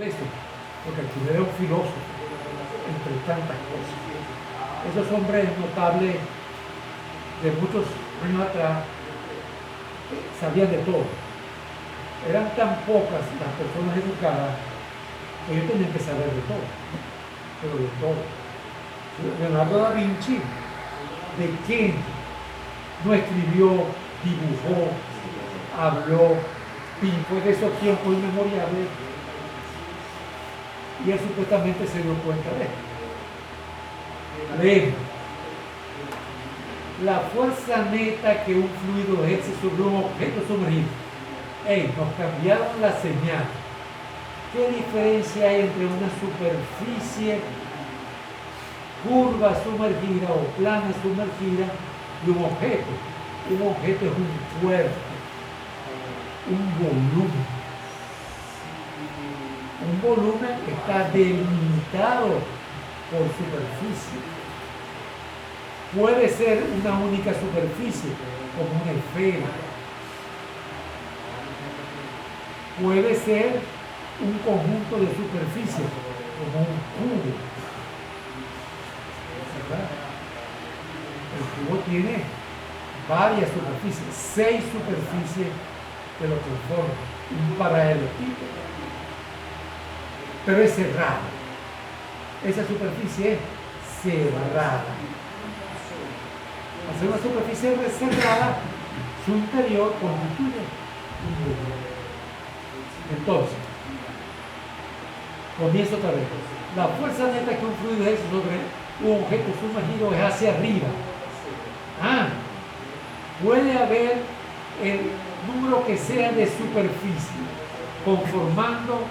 Esto, porque Alquiler era un filósofo, entre tantas cosas. Esos hombres notables de muchos años atrás sabían de todo. Eran tan pocas las personas educadas que ellos tenían que saber de todo, pero de todo. Leonardo da Vinci, ¿de quién no escribió, dibujó, habló, pintó de esos tiempos inmemoriales? Y él supuestamente se dio cuenta de esto. Leemos. La fuerza neta que un fluido ejerce sobre un objeto sumergido. Nos cambiaron la señal. ¿Qué diferencia hay entre una superficie curva sumergida o plana sumergida y un objeto? Un objeto es un cuerpo, un volumen. Un volumen está delimitado por superficie. Puede ser una única superficie, como una esfera. Puede ser un conjunto de superficies, como un cubo. ¿Verdad? El cubo tiene varias superficies, 6 superficies que lo conforman, un paralelotipo. Pero es cerrada. Esa superficie es cerrada. Al ser una superficie cerrada, su interior constituye un volumen. Entonces, comienzo otra vez. La fuerza neta que un fluido ejerce sobre un objeto sumergido es hacia arriba. Puede haber el número que sea de superficie conformando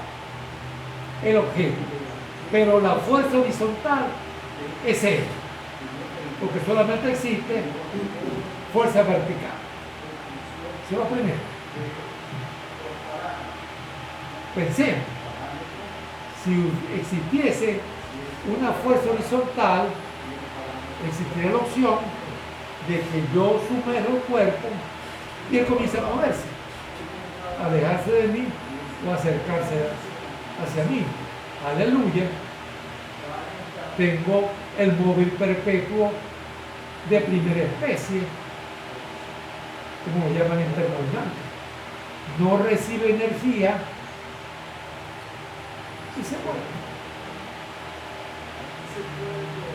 el objeto, pero la fuerza horizontal es cero, porque solamente existe fuerza vertical. ¿Se va primero? Pensemos, si existiese una fuerza horizontal, existiría la opción de que yo sumerjo el cuerpo y él comienza a moverse, a alejarse de mí o acercarse hacia mí. Aleluya. Tengo el móvil perpetuo de primera especie, como lo llaman en termodinámica. No recibe energía y se mueve.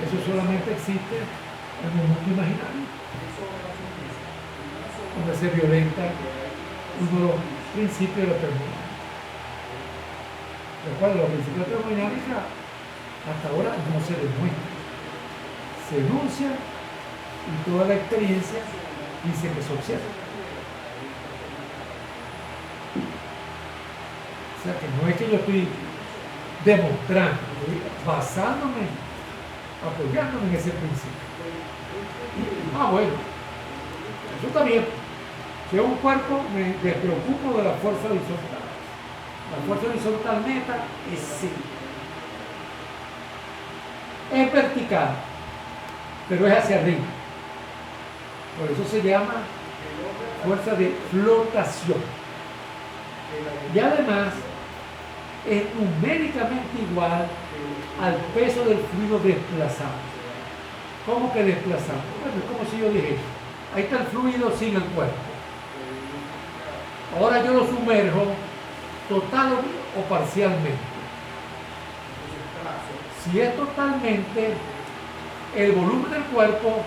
Eso solamente existe en el mundo imaginario, donde se violenta uno de los principios de la termodinámica. Recuerda, los principios de la termodinámica hasta ahora no se demuestran. Se enuncia y toda la experiencia dice que se observa. O sea que no es que yo estoy demostrando, estoy basándome, apoyándome en ese principio. Bueno, eso también. Si es un cuerpo, me despreocupo de la fuerza horizontal. La fuerza horizontal neta es sí. Es vertical, pero es hacia arriba. Por eso se llama fuerza de flotación. Y además es numéricamente igual al peso del fluido desplazado. ¿Cómo que desplazado? Bueno, es como si yo dijera, ahí está el fluido sin el cuerpo. Ahora yo lo sumerjo total o parcialmente. Si es totalmente, el volumen del cuerpo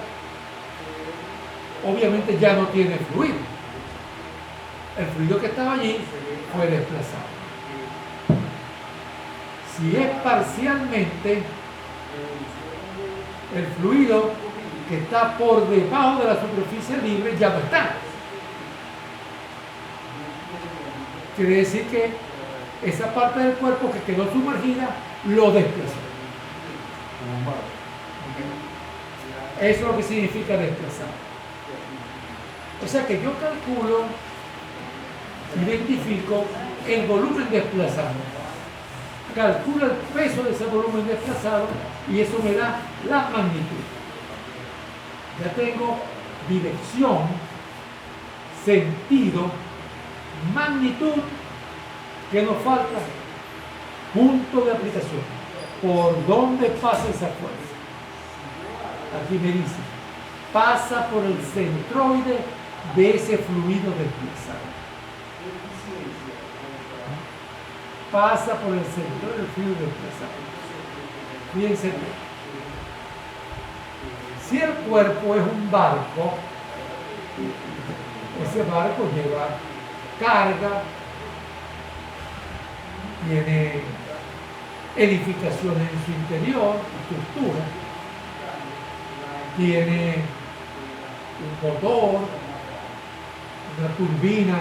obviamente ya no tiene fluido. El fluido que estaba allí fue desplazado. Si es parcialmente, el fluido que está por debajo de la superficie libre ya no está. Quiere decir que esa parte del cuerpo que quedó sumergida lo desplazó. Eso es lo que significa desplazar. O sea que yo calculo, identifico el volumen desplazado, calculo el peso de ese volumen desplazado y eso me da la magnitud. Ya tengo dirección, sentido, magnitud, que nos falta punto de aplicación, por dónde pasa esa fuerza. Aquí me dice, pasa por el centroide de ese fluido desplazado. Pasa por el centroide del fluido desplazado. Fíjense bien. Si el cuerpo es un barco, ese barco lleva carga, tiene edificaciones en su interior, estructura, tiene un motor, una turbina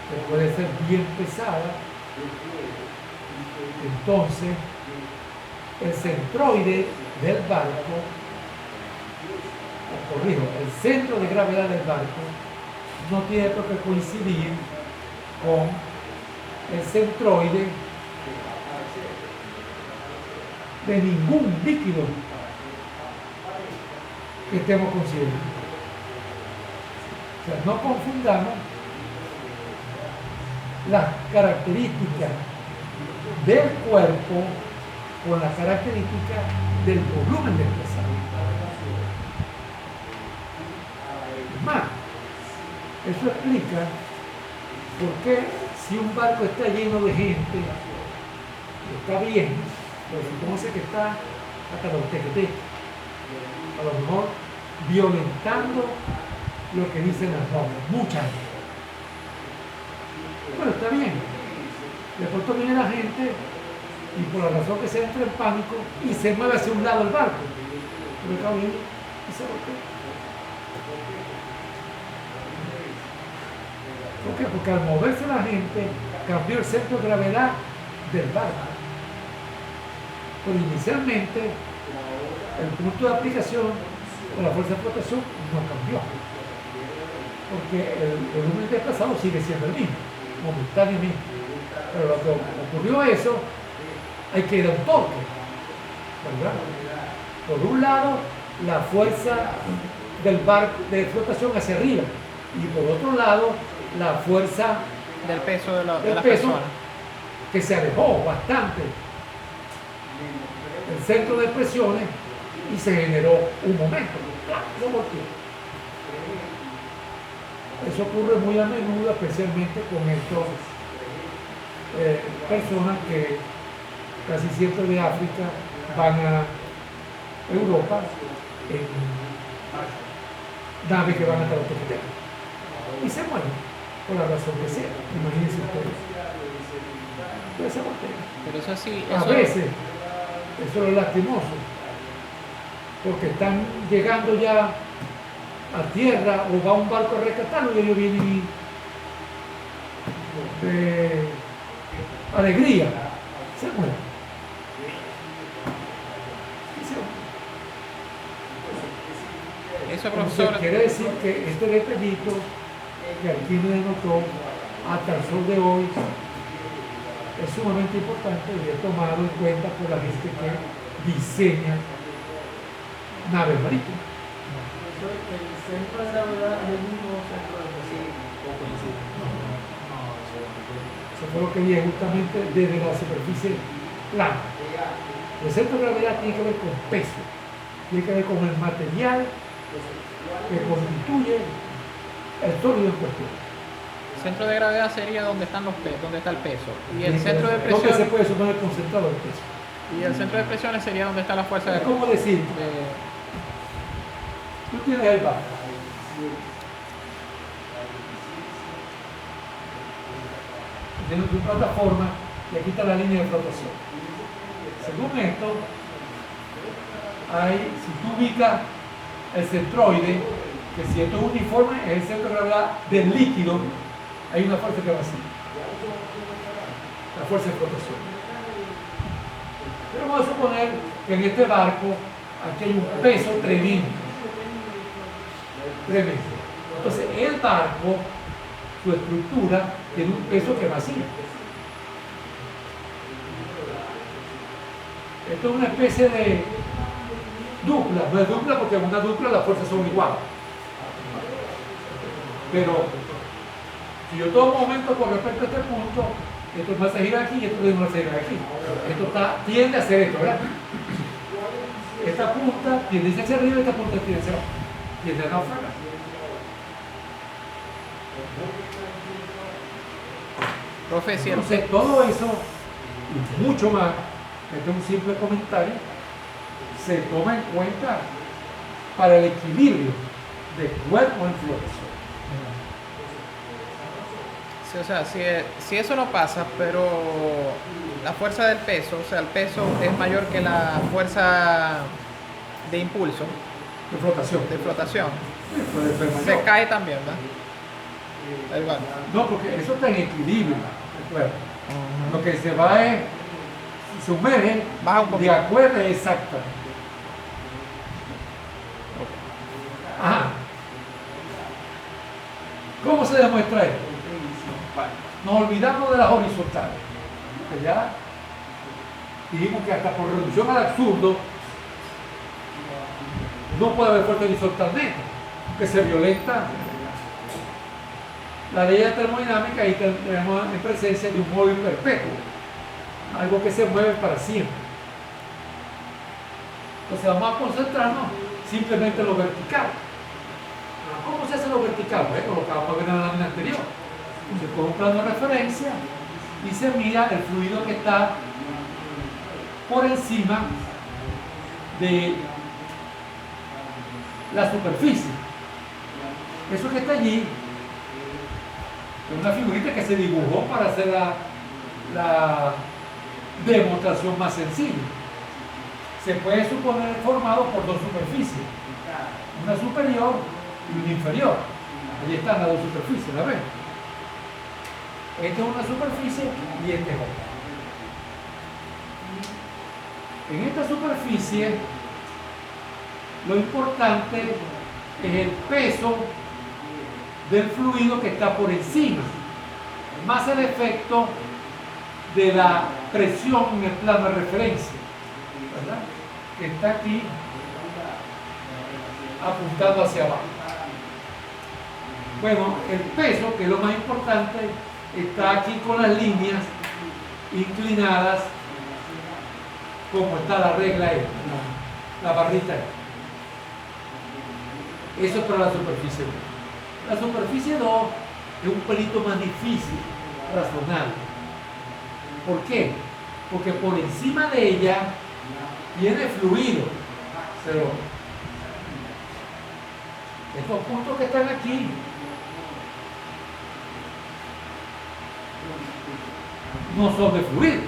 que puede ser bien pesada. Entonces, el centroide del barco, corrijo, el centro de gravedad del barco no tiene por qué coincidir con el centroide de ningún líquido que estemos considerando. O sea, no confundamos las características del cuerpo con las características del volumen desplazado. Más, eso explica por qué si un barco está lleno de gente, está bien, pero supóngase que está hasta los tequetes, a lo mejor violentando lo que dicen las normas, mucha gente. Bueno, está bien. De pronto viene la gente y por la razón que sea entra en pánico y se mueve hacia un lado el barco. Pero está bien y se voltea. ¿Por qué? Porque al moverse la gente cambió el centro de gravedad del barco. Pero inicialmente el punto de aplicación con la fuerza de flotación no cambió. Porque el volumen desplazado sigue siendo el mismo, momentáneamente. Pero lo que ocurrió eso, hay que dar un torque, ¿verdad? Por un lado, la fuerza del barco de flotación hacia arriba y por otro lado, la fuerza del peso de las peso personas. Que se alejó bastante el centro de presiones y se generó un momento. Lo volteó. Eso ocurre muy a menudo, especialmente con estos personas que casi siempre de África van a Europa en naves que van hasta los tequeteros y se mueren por la razón que sea. Imagínense ustedes. Entonces se voltean. Pero eso sí, A veces, eso es lastimoso, porque están llegando ya a tierra o va un barco a rescatarlo y ellos vienen de alegría, se mueren. eso, Entonces, profesor, quiere decir que este detallito que aquí me denotó hasta el sol de hoy es sumamente importante y es tomado en cuenta por la gente que diseña naves marítimas. El centro de gravedad es el mismo centro de presión o coincide. Eso fue lo que dije justamente desde la superficie plana. El centro de gravedad tiene que ver con peso, tiene que ver con el material que constituye el sólido en cuestión. el centro de gravedad sería donde están donde está el peso. Y el Tiene que centro de ver- ¿dónde se presión, puede suponer concentrado el peso? y el centro de presiones sería donde está la fuerza Es como decir, tú tienes el barco. Tienes tu plataforma y aquí está la línea de flotación. Según esto, si tú ubicas el centroide, que si esto es uniforme, es el centro de gravedad del líquido, hay una fuerza que va así. La fuerza de flotación. Pero vamos a suponer que en este barco aquí hay un peso tremendo. Tremendo. Entonces el barco, su estructura, tiene un peso que vacía. Esto es una especie de dupla, no es dupla porque en una dupla las fuerzas son iguales. Pero si yo tomo un momento con respecto a este punto, Esto va a seguir aquí y esto no va a seguir aquí. Esto tiende a hacer esto, ¿verdad? Esta punta tiende hacia arriba y esta punta tiende hacia abajo. Tiende a naufragar. Profe, si el Entonces, todo eso y mucho más, este es un simple comentario, se toma en cuenta para el equilibrio de cuerpo en fluorescencia. sí, o sea, si eso no pasa, pero la fuerza del peso, o sea, el peso es mayor que la fuerza de impulso, De flotación. de flotación, Puede ser mayor. se cae también, ¿verdad? Da igual. No, porque eso está en equilibrio. El cuerpo. Lo que se va es, sumerge Baja un de poquito. acuerdo exactamente. Ajá. ¿Cómo se demuestra esto? Nos olvidamos de las horizontales. Que ya dijimos que hasta por reducción al absurdo no puede haber fuerza horizontal neta, que se violenta la ley de termodinámica y tenemos en presencia de un móvil perpetuo, algo que se mueve para siempre. Entonces vamos a concentrarnos simplemente en lo vertical. ¿Cómo se hace lo vertical? Bueno, lo que vamos a ver en la lámina anterior. Se coge un plano de referencia y se mira el fluido que está por encima de la superficie. Eso que está allí es una figurita que se dibujó para hacer la demostración más sencilla. Se puede suponer formado por dos superficies, una superior y una inferior. Allí están las dos superficies, ¿la ven? Esta es una superficie y esta es otra. En esta superficie, lo importante es el peso del fluido que está por encima, más el efecto de la presión en el plano de referencia, ¿verdad? Que está aquí apuntando hacia abajo. Bueno, el peso, que es lo más importante, está aquí con las líneas inclinadas como está la regla ahí, la barrita ahí. Eso es para la superficie 2. La superficie 2 es un pelito más difícil razonar. ¿Por qué? Porque por encima de ella tiene fluido. Pero estos puntos que están aquí no son de fluido.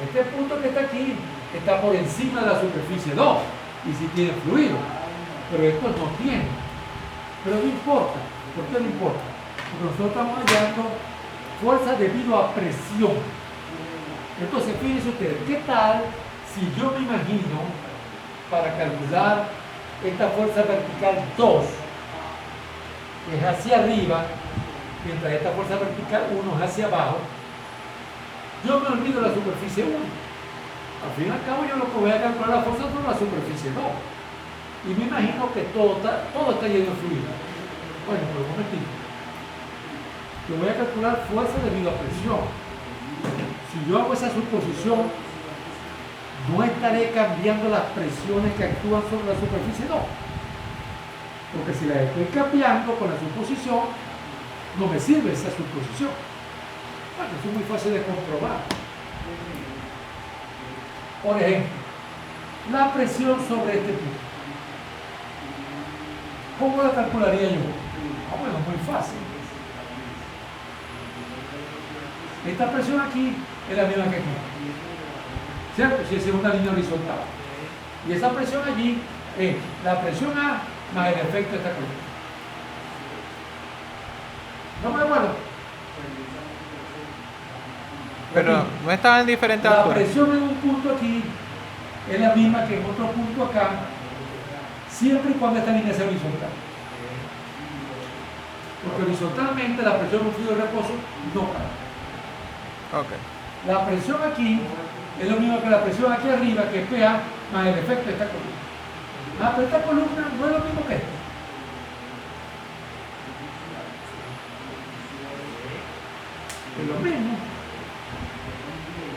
Este punto que está aquí está por encima de la superficie 2 y sí tiene fluido, pero estos no tienen. Pero no importa. ¿Por qué no importa? Porque nosotros estamos hallando fuerza debido a presión. Entonces, fíjense ustedes, ¿qué tal si yo me imagino, para calcular esta fuerza vertical 2, que es hacia arriba, mientras esta fuerza vertical 1 es hacia abajo, yo me olvido de la superficie 1. Al fin y al cabo, yo lo que voy a calcular la fuerza sobre la superficie 2. Y me imagino que todo está lleno de fluido. Bueno, pero un momentito. Yo voy a calcular fuerza debido a presión. Si yo hago esa suposición, no estaré cambiando las presiones que actúan sobre la superficie 2. Porque si las estoy cambiando con la suposición, no me sirve esa suposición. Bueno, eso es muy fácil de comprobar. Por ejemplo, la presión sobre este punto. ¿Cómo la calcularía yo? Bueno, muy fácil. Esta presión aquí es la misma que aquí. ¿Cierto? Si es una línea horizontal. Y esa presión allí es la presión A más el efecto de esta columna. ¿No me acuerdo? Pero no estaban en diferentes La alturas. presión en un punto aquí es la misma que en otro punto acá, siempre y cuando esta línea sea horizontal. Porque horizontalmente la presión en un fluido de reposo no cambia. Ok. La presión aquí es lo mismo que la presión aquí arriba, que es PA más el efecto de esta columna. Ah, pero esta columna no es lo mismo que esta. lo mismo.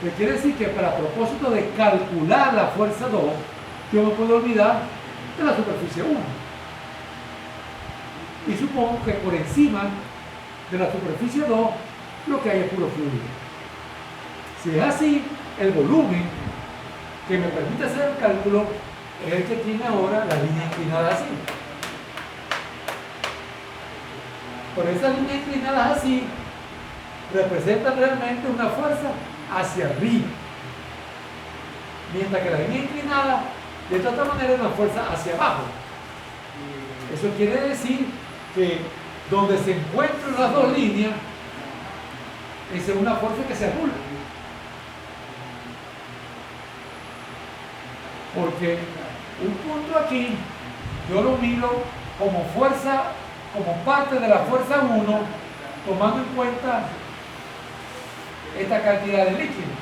Que quiere decir que para propósito de calcular la fuerza 2, yo me puedo olvidar de la superficie 1. Y supongo que por encima de la superficie 2, lo que hay es puro fluido. Si es así, el volumen que me permite hacer el cálculo es el que tiene ahora la línea inclinada así. Por esas líneas inclinadas así, representan realmente una fuerza hacia arriba. Mientras que la línea inclinada, de otra manera, es una fuerza hacia abajo. Eso quiere decir que donde se encuentran las dos líneas, esa es una fuerza que se anula. Porque un punto aquí, yo lo miro como fuerza, como parte de la fuerza 1, tomando en cuenta esta cantidad de líquido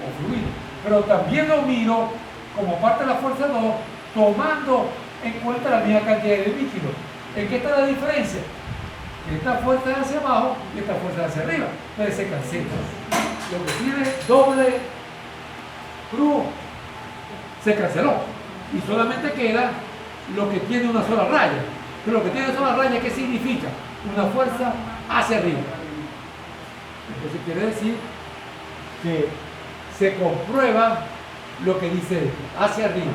o fluido. Pero también lo miro como parte de la fuerza 2, tomando en cuenta la misma cantidad de líquido. ¿En qué está la diferencia? Esta fuerza es hacia abajo y esta fuerza es hacia arriba. Entonces se cancela. Lo que tiene doble cruz se canceló. Y solamente queda lo que tiene una sola raya. Pero lo que tiene una sola raya, ¿qué significa? Una fuerza hacia arriba. Entonces quiere decir que se comprueba lo que dice esto, hacia arriba.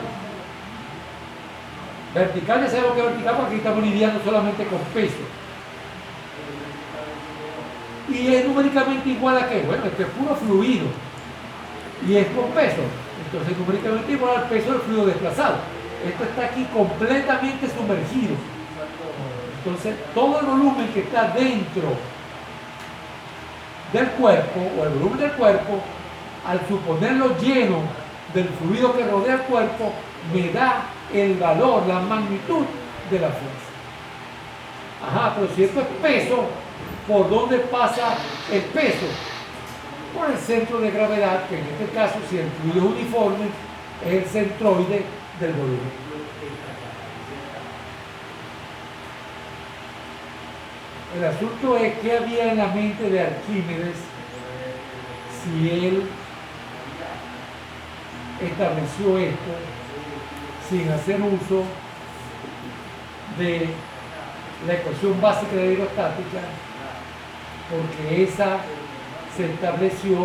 Vertical, ya sabemos que es vertical porque aquí estamos lidiando solamente con peso. Y es numéricamente igual a qué? Bueno, esto es puro fluido. Y es con peso. Entonces numéricamente igual al peso del fluido desplazado. Esto está aquí completamente sumergido. Entonces todo el volumen que está dentro del cuerpo, o el volumen del cuerpo, al suponerlo lleno del fluido que rodea el cuerpo, me da el valor, la magnitud de la fuerza. Ajá, pero si esto es peso, ¿por dónde pasa el peso? Por el centro de gravedad, que en este caso, si el fluido es uniforme, es el centroide del volumen. El asunto es qué había en la mente de Arquímedes si él estableció esto sin hacer uso de la ecuación básica de hidrostática, porque esa se estableció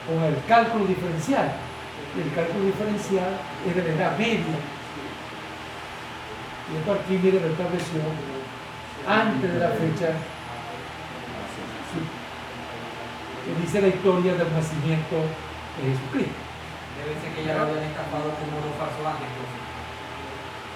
con el cálculo diferencial. Y el cálculo diferencial es de la edad media. Y esto Arquímedes lo estableció antes de la fecha que dice la historia del nacimiento de Jesucristo. Debe ser que ya lo habían escapado como unos falsos ángeles.